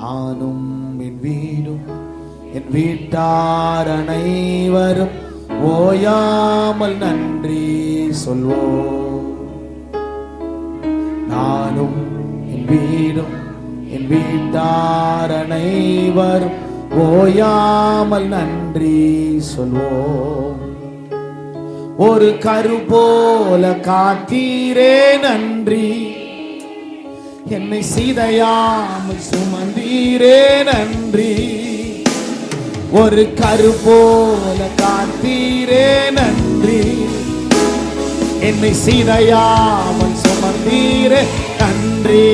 நானும் என் வீடும் என் வீட்டார் அனைவரும் ஓயாமல் நன்றி சொல்வோம். நானும் என் வீடும் என் வீட்டார் அனைவரும் ஓயாமல் நன்றி சொல்வோம். ஒரு கரு போல காத்தீரே நன்றி, என்னை சீதையாமல் சுமந்தீரே நன்றி. ஒரு கரு போல காத்தீரே நன்றி, என்னை சீதையாமல் சுமந்தீரே நன்றி.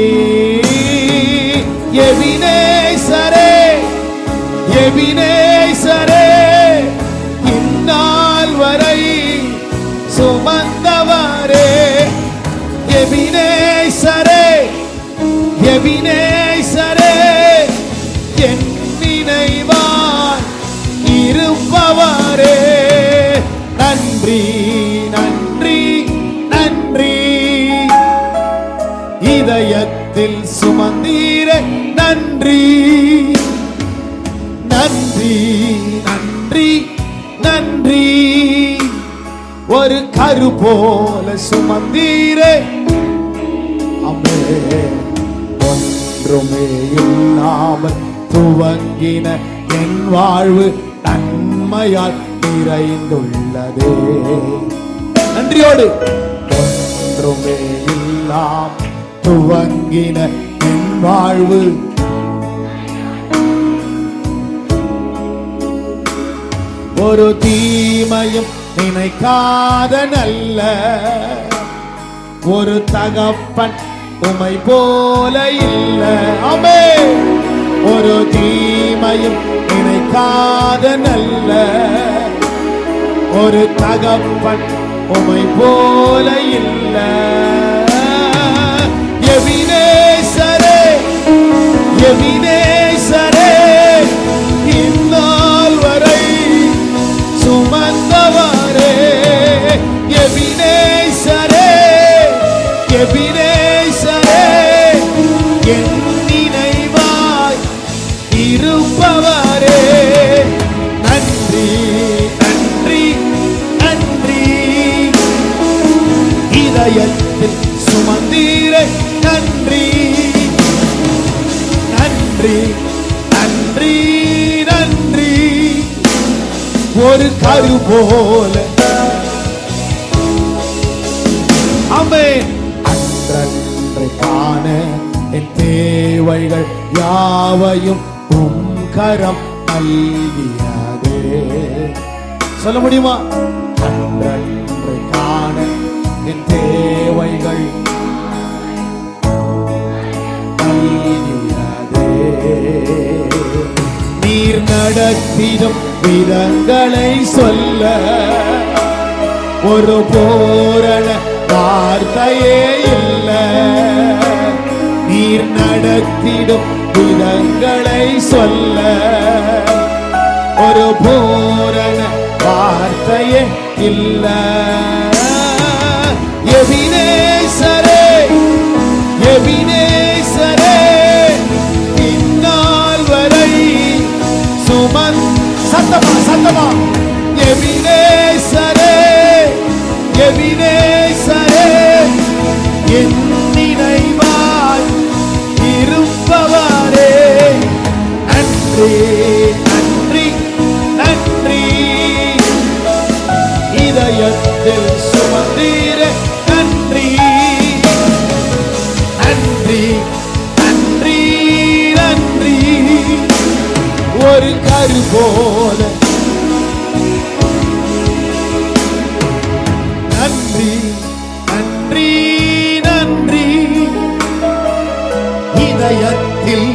எபினேசரே எபினேசரே, இந்நாள் வரை சுமந்தவரே. எபினேசரே எபினேசரே, என் நினைவாய் இருப்பவரே. நன்றி நன்றி நன்றி, இதயத்தில் சுமந்தீரே நன்றி. நன்றி நன்றி நன்றி, ஒரு கரு போல சுமந்தீரே. ஒன்றுமே இல்லாமல் துவங்கின என் வாழ்வு நன்மையால் நிறைந்துள்ளதே. நன்றியோடு. ஒன்றுமே இல்லாமல் துவங்கின என் வாழ்வு ஒரு தீமையும் நினைக்காத நல்ல ஒரு தகப்பன் உமை போல இல்ல. ஆமே. ஒரு தீமையும் நினைக்காத நல்ல ஒரு தகப்பன் உமை போல இல்ல. எபினேசரே எபினேசரே, இந்நாள் வரை சுமந்தவரே. எபினேசரே எபினேசரே, என் நினைவாய் இருப்பவரே. நன்றி நன்றி நன்றி, இதயத்தில் சுமந்தீரே நன்றி. நன்றி நன்றி நன்றி, ஒரு கரு போல. ஆமென். அன்றன்றை காண என் தேவைகள் யாவையும் உம் கரம் நல்கியதே. சொல்ல முடியுமா? அன்றன்றை காண என் தேவைகள் நல்கியதே. நீர் நடத்திடும் விதங்களை சொல்ல ஒரு பூரண வார்த்தையே இல்ல. நீர் நடத்திடும் விதங்களை சொல்ல ஒரு பூரண வார்த்தையே இல்ல. எபினேசரே எபினேசரே, இந்நாள் வரை சத்தமா சத்தமா. எபினேசரே எபினேசரே, என் நினைவாய் இருப்பவரே. நன்றி நன்றி நன்றி, இதயத்தில் சுமந்தீரே நன்றி. நன்றி நன்றி நன்றி, ஒரு கரு போல. நன்றி நன்றி நன்றி, இதயத்தில்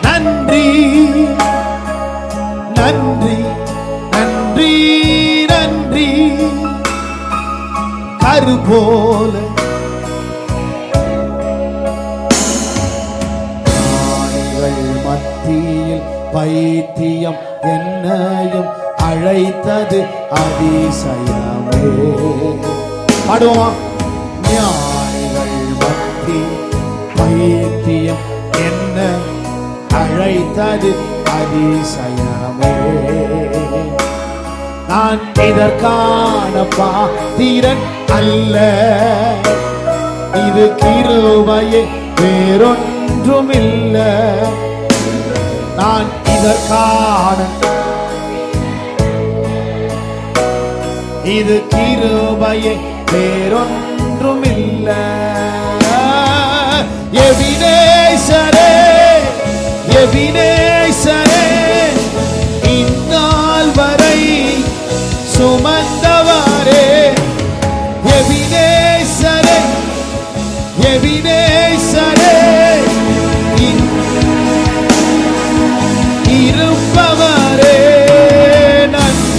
நன்றி. நன்றி நன்றி நன்றி, கரு போல. மத்தியில் பைத்தியம் என்னையும் அழைத்தது அதிசயமே. பாடுவோம். ஞானிகள் மத்தி பைத்தியம் என்ன அழைத்தது அதிசயமே. நான் இதற்கான பாத்திரன் அல்ல, இது கிருபையே வேறொன்றுமில்ல. நான் இதற்கான, இது கிருபையே வேறொன்றுமில்ல. எபினேசரே, எபினேசரே, இந்நாள் வரை சுமந்தவரே. எபினேசரே, எபினேசரே, இருப்பவரே. நன்றி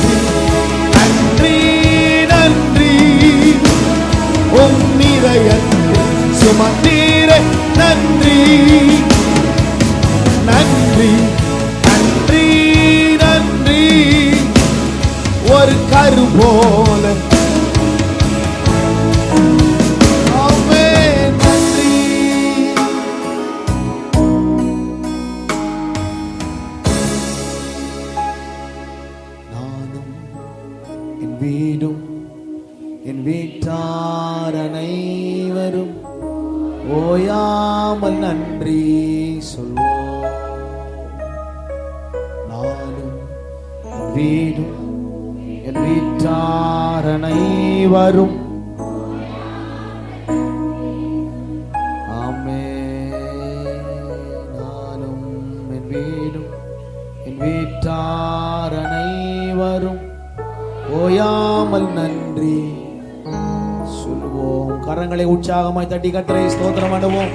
நன்றி நன்றி, உம் இதயத்தில் சுமந்தீரே. நன்றி நன்றி நன்றி நன்றி, ஒரு கரு போல. ஆமென், நன்றி. நானும் என் வீடும் என் வீட்டார் அனைவரும் ஓயாமல் நன்றி சொல்வோம். நானும் என் வீடும் என் வீட்டார் அனைவரும். ஆமென். நானும் என் வீடும் என் வீட்டார் அனைவரும் ஓயாமல் நன்றி சொல்வோம். கரங்களை உற்சாகமாய் தட்டி கர்த்தரை ஸ்தோத்திரம் பண்ணுவோம்.